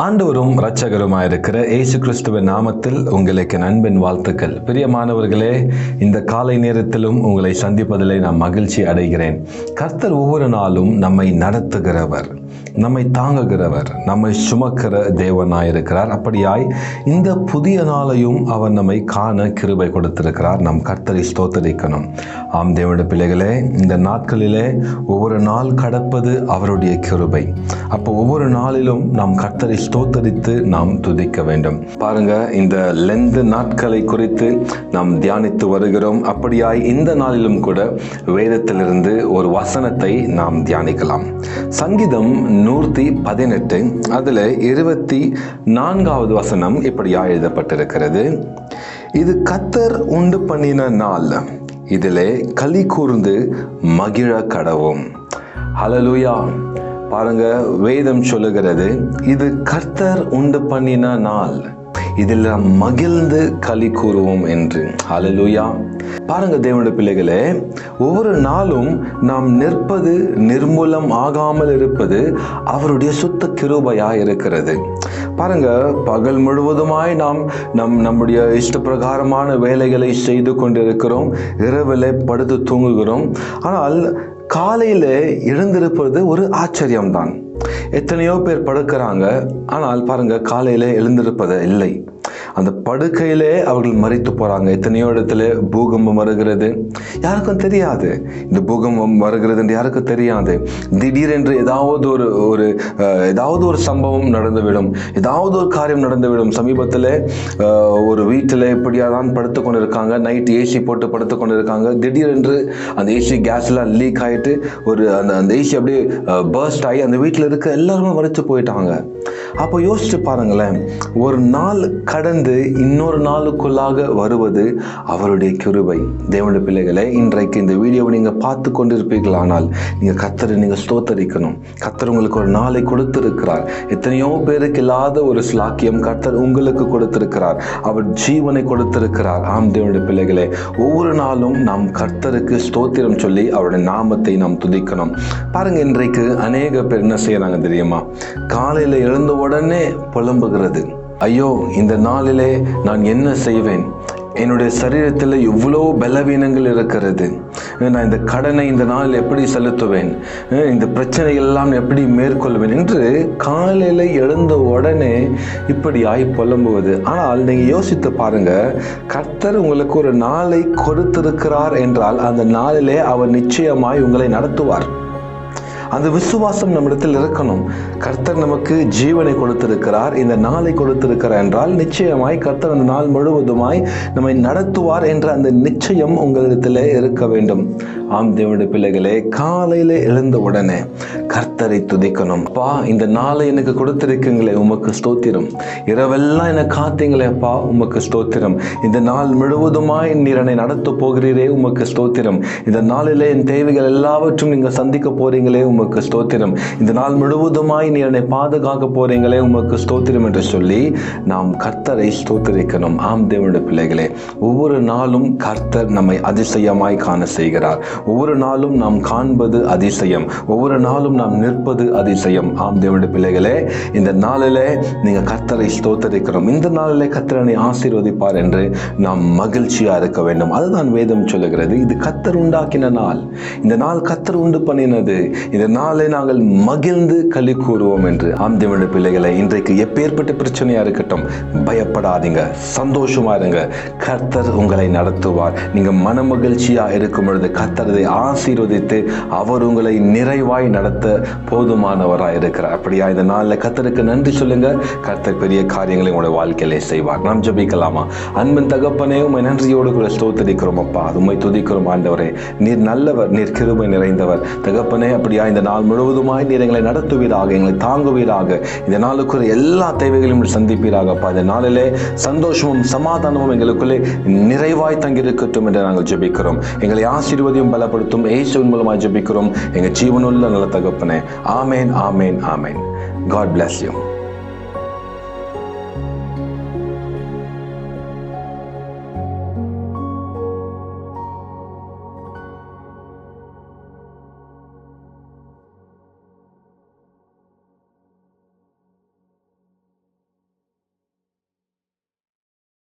ஆண்டவரும் இரட்சகருமாயிருக்கிற இயேசு கிறிஸ்துவின் நாமத்தில் உங்களுக்கு அன்பின் வாழ்த்துக்கள். பிரியமானவர்களே, இந்த காலை நேரத்திலும் உங்களை சந்திப்பதிலே நான் மகிழ்ச்சி அடைகிறேன். கர்த்தர் ஒவ்வொரு நாளும் நம்மை நடத்துகிறவர், நம்மை தாங்குகிறவர், நம்மை சுமக்கிற தேவனாயிருக்கிறார். அப்படியாய் இந்த புதிய நாளையும் அவர் நம்மை காண கிருபை கொடுத்திருக்கிறார். நம் கர்த்தரை ஸ்தோத்தரிக்கணும். ஆம் தேவனுடைய பிள்ளைகளே, இந்த நாட்களிலே ஒவ்வொரு நாள் கடப்பது அவருடைய கிருபை. அப்போ ஒவ்வொரு நாளிலும் நாம் கர்த்தரை ஸ்தோத்தரித்து நாம் துதிக்க வேண்டும். பாருங்க, இந்த லெந்து நாட்களை குறித்து நாம் தியானித்து வருகிறோம். அப்படியாய் இந்த நாளிலும் கூட வேதத்திலிருந்து ஒரு வசனத்தை நாம் தியானிக்கலாம். சங்கீதம் 118 அதுல 24வது வசனம் இப்படியா எழுதப்பட்டிருக்கிறது. இது கர்த்தர் உண்டு பண்ணின நாள், இதிலே களி கூர்ந்து மகிழ கடவும். ஹல்லேலூயா. பாருங்க, வேதம் சொல்லுகிறது, இது கர்த்தர் உண்டு பண்ணின நாள், இதில் மகிழ்ந்து களி கூறுவோம் என்று. ஹல்லேலூயா. பாருங்க தேவனுடைய பிள்ளைகளே, ஒவ்வொரு நாளும் நாம் நிற்பது, நிர்மூலம் ஆகாமல் இருப்பது அவருடைய சுத்த கிருபையா இருக்கிறது. பாருங்க, பகல் முழுவதுமாய் நாம் நம்முடைய இஷ்ட பிரகாரமான வேலைகளை செய்து கொண்டிருக்கிறோம், இரவிலே படுத்து தூங்குகிறோம். ஆனால் காலையில எழுந்திருப்பது ஒரு ஆச்சரியம்தான். எத்தனையோ பேர் படுக்கிறாங்க, ஆனால் பாருங்க காலையில எழுந்திருப்பது இல்லை. அந்த படுக்கையிலே அவர்கள் மரித்து போறாங்க. எத்தனையோ இடத்துல பூகம்பம் வருகிறது, யாருக்கும் தெரியாது. இந்த பூகம்பம் வருகிறது என்று யாருக்கும் தெரியாது. திடீரென்று ஏதாவது ஒரு சம்பவம் நடந்துவிடும், ஏதாவது ஒரு காரியம் நடந்துவிடும். சமீபத்தில் ஒரு வீட்டில் இப்படியாதான் படுத்து கொண்டு இருக்காங்க, நைட் ஏசி போட்டு படுத்து கொண்டு இருக்காங்க. திடீரென்று அந்த ஏசி கேஸ்லாம் லீக் ஆகிட்டு அந்த ஏசி அப்படியே பர்ஸ்ட் ஆகி அந்த வீட்டில் இருக்க எல்லாருமே மரித்து போயிட்டாங்க. அப்போ யோசிச்சு பாருங்களேன், ஒரு நாள் கடந்து இன்னொரு நாளுக்குள்ளாக வருவது அவருடைய கிருபை. தேவனுடைய பிள்ளைகளே, இன்றைக்கு இந்த வீடியோவை நீங்க பார்த்து கொண்டிருப்பீர்களானால் நீங்க கர்த்தரை நீங்க ஸ்தோத்தரிக்கணும். கர்த்தர் உங்களுக்கு ஒரு நாளை கொடுத்திருக்கிறார். எத்தனையோ பேருக்கு இல்லாத ஒரு ஸ்லாக்கியம் கர்த்தர் உங்களுக்கு கொடுத்திருக்கிறார். அவர் ஜீவனை கொடுத்திருக்கிறார். ஆம் தேவனுடைய பிள்ளைகளே, ஒவ்வொரு நாளும் நாம் கர்த்தருக்கு ஸ்தோத்திரம் சொல்லி அவருடைய நாமத்தை நாம் துதிக்கணும். பாருங்க, இன்றைக்கு அநேக பேர் என்ன செய்யறாங்க தெரியுமா? காலையில எழுந்த உடனே புலம்புகிறது, ஐயோ இந்த நாளிலே நான் என்ன செய்வேன், என்னுடைய சரீரத்தில் இவ்வளோ பலவீனங்கள் இருக்கிறது, நான் இந்த கடனை இந்த நாளில் எப்படி செலுத்துவேன், இந்த பிரச்சனைகள் எல்லாம் எப்படி மேற்கொள்வேன் என்று காலையில் எழுந்த உடனே இப்படி ஆய் புலம்புவது. ஆனால் நீங்கள் யோசித்து பாருங்க, கர்த்தர் உங்களுக்கு ஒரு நாளை கொடுத்திருக்கிறார் என்றால் அந்த நாளிலே அவர் நிச்சயமாய் உங்களை நடத்துவார். அந்த விசுவாசம் நம்மிடத்தில் இருக்கணும். கர்த்தர் நமக்கு ஜீவனை கொடுத்திருக்கிறார், இந்த நாளை கொடுத்திருக்கிறார் என்றால் நிச்சயமாய் கர்த்தர் அந்த நாள் முழுவதுமாய் நம்மை நடத்துவார் என்ற அந்த நிச்சயம் உங்களிடத்தில் இருக்க வேண்டும். ஆம் தேவனுடைய பிள்ளைகளே, காலையில எழுந்த உடனே கர்த்தரை துதிக்கணும். அப்பா, இந்த நாளை எனக்கு கொடுத்திருக்கீங்களே, உமக்கு ஸ்தோத்திரம். இரவெல்லாம் எனக்கு காத்தீங்களே அப்பா, உமக்கு ஸ்தோத்திரம். இந்த நாள் முழுவதுமாய் நீர் என்னை நடத்த போகிறீரே, உமக்கு ஸ்தோத்திரம். இந்த நாளிலே என் தேவைகள் எல்லாவற்றும் நீங்க சந்திக்க போறீங்களே, உமக்கு ஸ்தோத்திரம். இந்த நாள் முழுவதுமாய் நீ என்னை பாதுகாக்க போறீங்களே, உமக்கு ஸ்தோத்திரம் என்று சொல்லி நாம் கர்த்தரை ஸ்தோத்திரிக்கணும். ஆம் தேவனுடைய பிள்ளைகளே, ஒவ்வொரு நாளும் கர்த்தர் நம்மை அதிசயமாய் காண செய்கிறார். ஒவ்வொரு நாளும் நாம் காண்பது அதிசயம், ஒவ்வொரு நாளும் நாம் நிற்பது அதிசயம். ஆம் தேவனுடைய பிள்ளைகளே, இந்த நாளிலே நீங்க கர்த்தரை ஸ்தோத்திரிக்கணும். இந்த நாளிலே கர்த்தரை ஆசீர்வதிப்பார் என்று நாம் மகிழ்ச்சியா இருக்க வேண்டும். அதுதான் வேதம் சொல்லுகிறது, இது கர்த்தர் உண்டாக்கின நாள், இந்த நாள் கர்த்தர் உண்டு பண்ணினது, இந்த நாளை நாங்கள் மகிழ்ந்து களி கூறுவோம் என்று. ஆம் தேவனுடைய பிள்ளைகளை, இன்றைக்கு எப்பேற்பட்ட பிரச்சனையா இருக்கட்டும், பயப்படாதீங்க, சந்தோஷமா இருங்க. கர்த்தர் உங்களை நடத்துவார். நீங்க மன மகிழ்ச்சியா இருக்கும் பொழுது கர்த்தரை ஆசீர்வதித்து அவர் உங்களை நிறைவாய் நடத்த போதுமானவராய் இருக்கிறார். அப்படியா இந்த நாளில் கர்த்தருக்கு நன்றி சொல்லுங்க. கர்த்தர் பெரிய காரியங்களை உங்களுடைய வாழ்க்கையிலே செய்வார். நாம் ஜெபிக்கலாமா? அன்பின் தகப்பனே, உம்மை நன்றியோடு கூட ஸ்தோத்திரிக்கிறோம் அப்பா, உம்மை துதிக்கிறோம் ஆண்டவரே. நீர் நல்லவர், நீர் கிருபை நிறைந்தவர் தகப்பனே. அப்படியா இந்த நாள் முழுவதுமாய் நீர் எங்களை நடத்துவீராக, எங்களை தாங்குவீராக, இந்த நாளுக்குரிய எல்லா தேவைகளையும் சந்திப்பீராகப்பா. இந்த நாளிலே சந்தோஷமும் சமாதானமும் எங்களுக்குள்ளே நிறைவாய் தங்கியிருக்கட்டும் என்று நாங்கள் ஜெபிக்கிறோம். எங்களை ஆசீர்வதியும் பலப்படுத்தும் இயேசுவின் மூலமாக ஜெபிக்கிறோம் எங்கள் ஜீவனுள்ள நல்ல தகப்பனே. ஆமேன், ஆமேன், ஆமேன். God bless you.